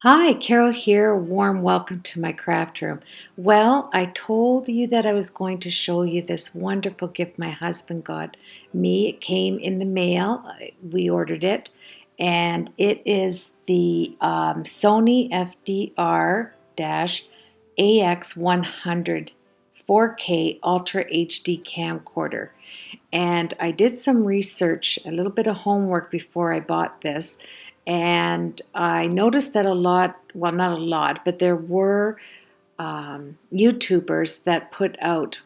Hi, Carol here. Warm welcome to my craft room. Well, I told you that I was going to show you this wonderful gift my husband got me. It came in the mail. We ordered it, and it is the Sony FDR-Ax100 4K Ultra HD camcorder. And I did some research, a little bit of homework before I bought this. And I noticed that a lot, well, not a lot, but there were YouTubers that put out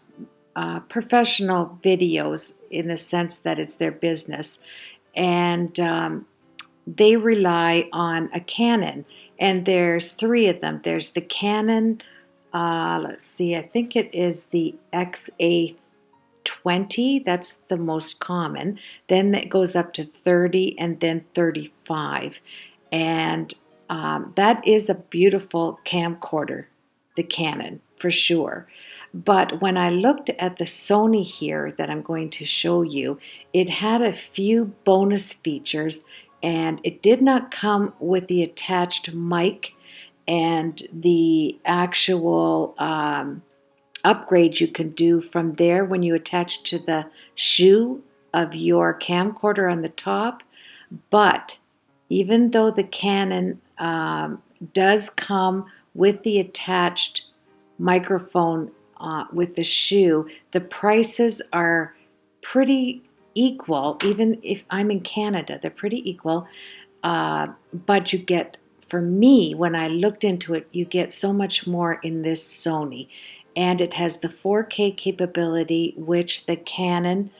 professional videos in the sense that it's their business. And they rely on a Canon. And there's three of them. There's the Canon, let's see, I think it is the XA20, that's the most common. Then it goes up to 30 and then 35. And that is a beautiful camcorder, the Canon, for sure. But when I looked at the Sony here that I'm going to show you, it had a few bonus features, and it did not come with the attached mic and the actual upgrade you can do from there when you attach to the shoe of your camcorder on the top. But even though the Canon does come with the attached microphone with the shoe, the prices are pretty equal. Even if I'm in Canada, they're pretty equal. But you get, for me, when I looked into it, you get so much more in this Sony. And it has the 4K capability, which the Canon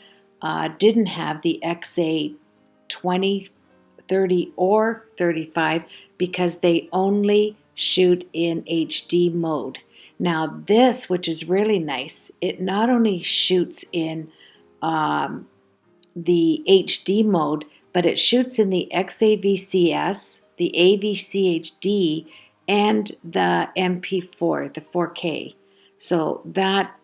didn't have, the XA20, 30, or 35, because they only shoot in HD mode. Now this, which is really nice, it not only shoots in the HD mode, but it shoots in the XAVCS, the AVCHD, and the MP4, the 4K. So that,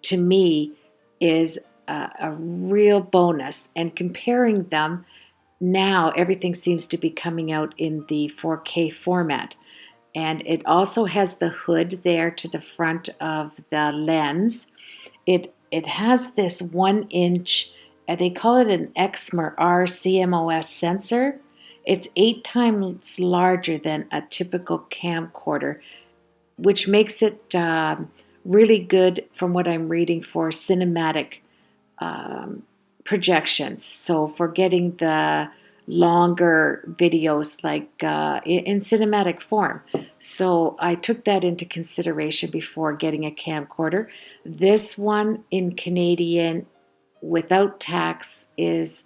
to me, is a real bonus. And comparing them, now everything seems to be coming out in the 4K format. And it also has the hood there to the front of the lens. It has this 1-inch, they call it an Exmor CMOS sensor. It's 8 times larger than a typical camcorder, which makes it really good, from what I'm reading, for cinematic projections. So for getting the longer videos, like in cinematic form. So I took that into consideration before getting a camcorder. This one in Canadian without tax is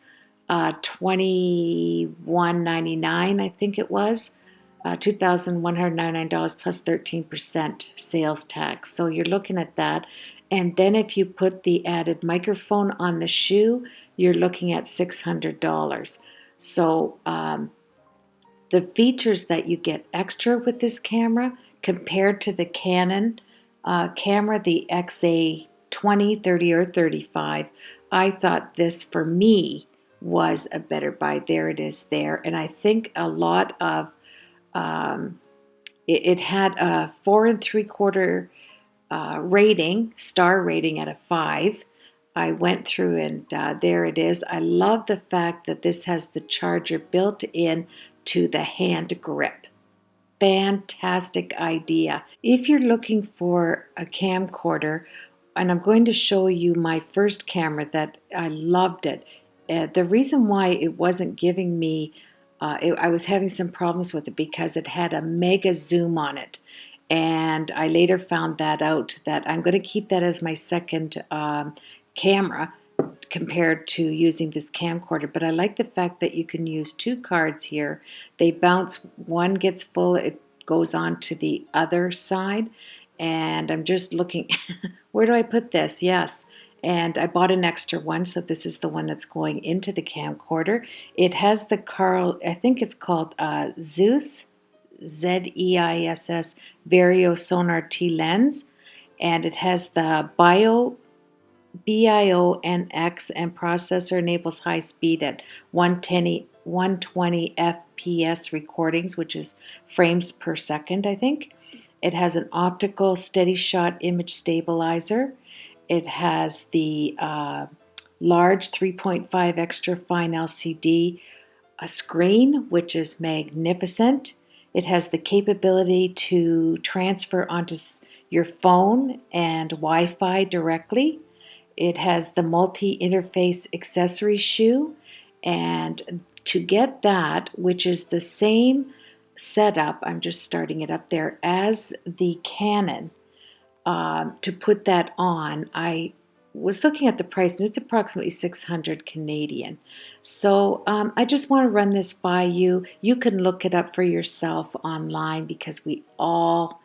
$21.99, I think it was. $2,199 plus 13% sales tax. So you're looking at that. And then if you put the added microphone on the shoe, you're looking at $600. So the features that you get extra with this camera compared to the Canon camera, the XA20, 30, or 35, I thought this, for me, was a better buy. There it is there. And I think a lot of it had a 4 3/4 rating, star rating at a 5. I went through and there it is. I love the fact that this has the charger built in to the hand grip. Fantastic idea. If you're looking for a camcorder, and I'm going to show you my first camera that I loved it. The reason why it wasn't giving me I was having some problems with it because it had a mega zoom on it. And I later found that out, that I'm going to keep that as my second camera compared to using this camcorder. But I like the fact that you can use 2 cards here. They bounce, one gets full, it goes on to the other side. And I'm just looking, where do I put this? Yes. And I bought an extra one, so this is the one that's going into the camcorder. It has the I think it's called Zeus, ZEISS Vario Sonar T lens, and it has the BIONX, and processor enables high speed at 120 120 FPS recordings, which is frames per second, I think. It has an optical steady shot image stabilizer. It has the large 3.5 extra fine LCD screen, which is magnificent. It has the capability to transfer onto your phone and Wi-Fi directly. It has the multi-interface accessory shoe, and to get that, which is the same setup, I'm just starting it up there, as the Canon, to put that on, I was looking at the price and it's approximately 600 Canadian. So I just want to run this by you. You can look it up for yourself online because we all,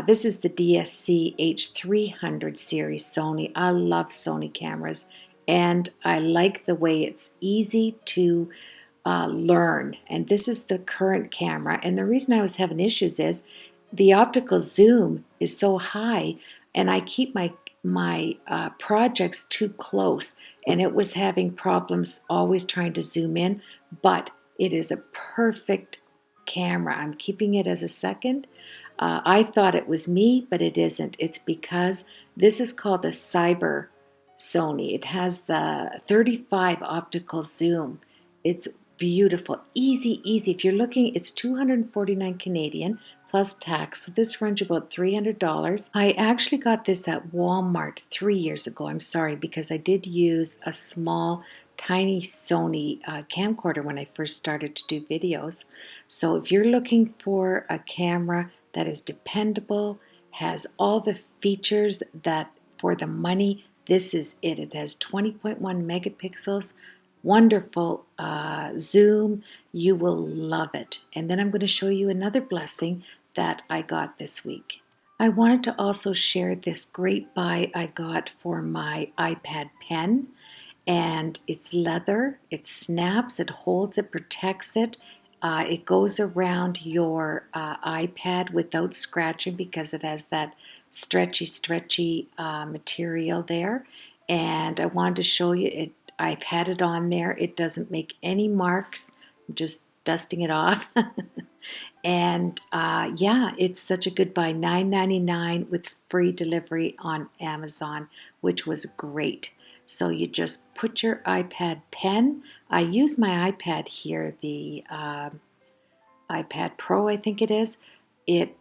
this is the DSC H300 series Sony. I love Sony cameras and I like the way it's easy to learn. And this is the current camera. And the reason I was having issues is the optical zoom is so high and I keep my projects too close and it was having problems always trying to zoom in, but it is a perfect camera. I'm keeping it as a second. I thought it was me, but it isn't. It's because this is called a Cyber Sony. It has the 35 optical zoom. It's beautiful, easy. If you're looking, it's 249 Canadian plus tax. So this runs you about $300. I actually got this at Walmart 3 years ago. I'm sorry, because I did use a small, tiny Sony camcorder when I first started to do videos. So if you're looking for a camera that is dependable, has all the features that for the money, this is it. It has 20.1 megapixels, wonderful zoom. You will love it. And then I'm going to show you another blessing that I got this week. I wanted to also share this great buy I got for my iPad pen, and it's leather. It snaps, it holds, it protects it. It goes around your iPad without scratching because it has that stretchy material there. And I wanted to show you it. I've had it on there. It doesn't make any marks. I'm just dusting it off. And yeah, it's such a good buy. $9.99 with free delivery on Amazon, which was great. So you just put your iPad pen. I use my iPad here, the iPad Pro, I think it is. It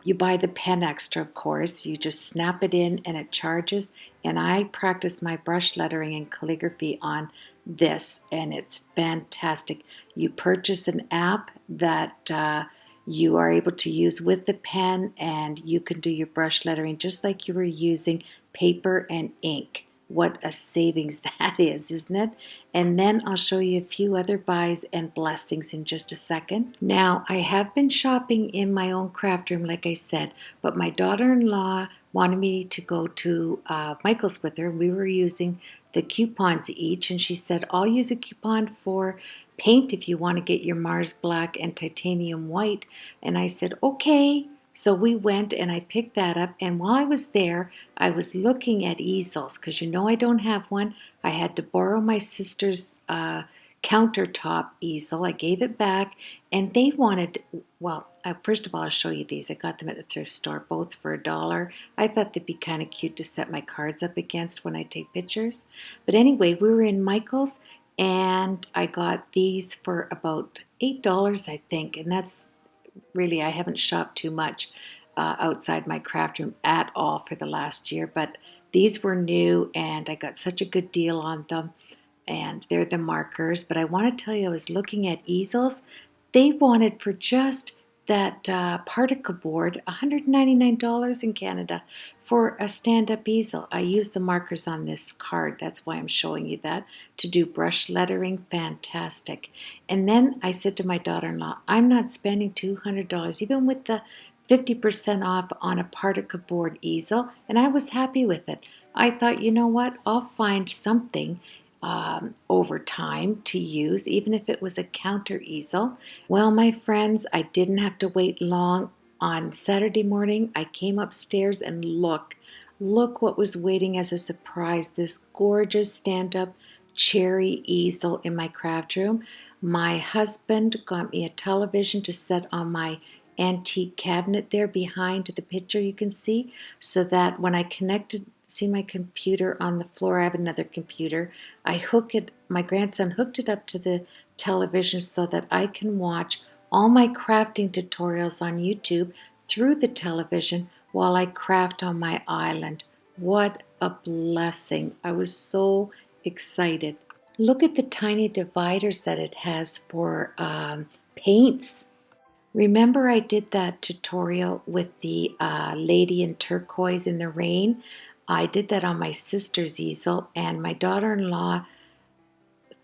you buy the pen extra, of course. You just snap it in and it charges. And I practice my brush lettering and calligraphy on this, and it's fantastic. You purchase an app that you are able to use with the pen, and you can do your brush lettering just like you were using paper and ink. What a savings that is, isn't it? And then I'll show you a few other buys and blessings in just a second. Now, I have been shopping in my own craft room, like I said, but my daughter-in-law wanted me to go to Michael's with her. We were using the coupons each, and she said, I'll use a coupon for paint if you want to get your Mars Black and Titanium White. And I said, okay. So we went and I picked that up, and while I was there, I was looking at easels because you know I don't have one. I had to borrow my sister's countertop easel. I gave it back, and they wanted, well, first of all, I'll show you these. I got them at the thrift store, both for $1. I thought they'd be kind of cute to set my cards up against when I take pictures. But anyway, we were in Michael's, and I got these for about $8, I think, and that's really, I haven't shopped too much outside my craft room at all for the last year, but these were new and I got such a good deal on them, and they're the markers. But I want to tell you, I was looking at easels. They wanted for just that particle board $199 in Canada for a stand-up easel. I used the markers on this card. That's why I'm showing you that, to do brush lettering. Fantastic. And then I said to my daughter-in-law, I'm not spending $200 even with the 50% off on a particle board easel, and I was happy with it. I thought, you know what, I'll find something over time to use, even if it was a counter easel. Well, my friends, I didn't have to wait long. On Saturday morning, I came upstairs and look what was waiting as a surprise. This gorgeous stand-up cherry easel in my craft room. My husband got me a television to set on my antique cabinet there behind the picture you can see, so that when I see my computer on the floor, I have another computer. My grandson hooked it up to the television so that I can watch all my crafting tutorials on YouTube through the television while I craft on my island. What a blessing. I was so excited. Look at the tiny dividers that it has for paints. Remember I did that tutorial with the lady in turquoise in the rain? I did that on my sister's easel, and my daughter-in-law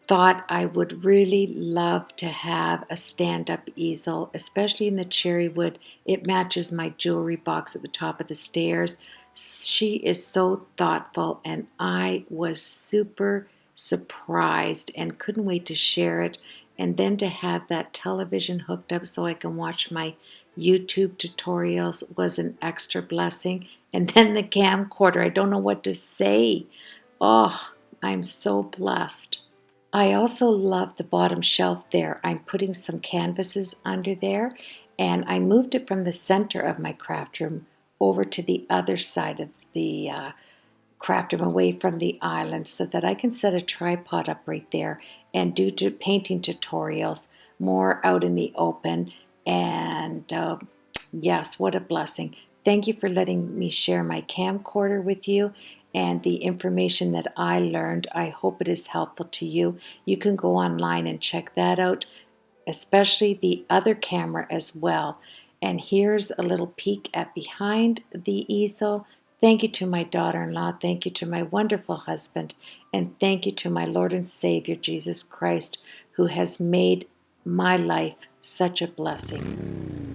thought I would really love to have a stand-up easel, especially in the cherry wood. It matches my jewelry box at the top of the stairs. She is so thoughtful, and I was super surprised and couldn't wait to share it. And then to have that television hooked up so I can watch my YouTube tutorials was an extra blessing. And then the camcorder, I don't know what to say. Oh, I'm so blessed. I also love the bottom shelf there. I'm putting some canvases under there, and I moved it from the center of my craft room over to the other side of the craft room, away from the island, so that I can set a tripod up right there and do painting tutorials more out in the open. And yes, what a blessing. Thank you for letting me share my camcorder with you and the information that I learned. I hope it is helpful to you. You can go online and check that out, especially the other camera as well. And here's a little peek at behind the easel. Thank you to my daughter-in-law. Thank you to my wonderful husband. And thank you to my Lord and Savior, Jesus Christ, who has made my life such a blessing.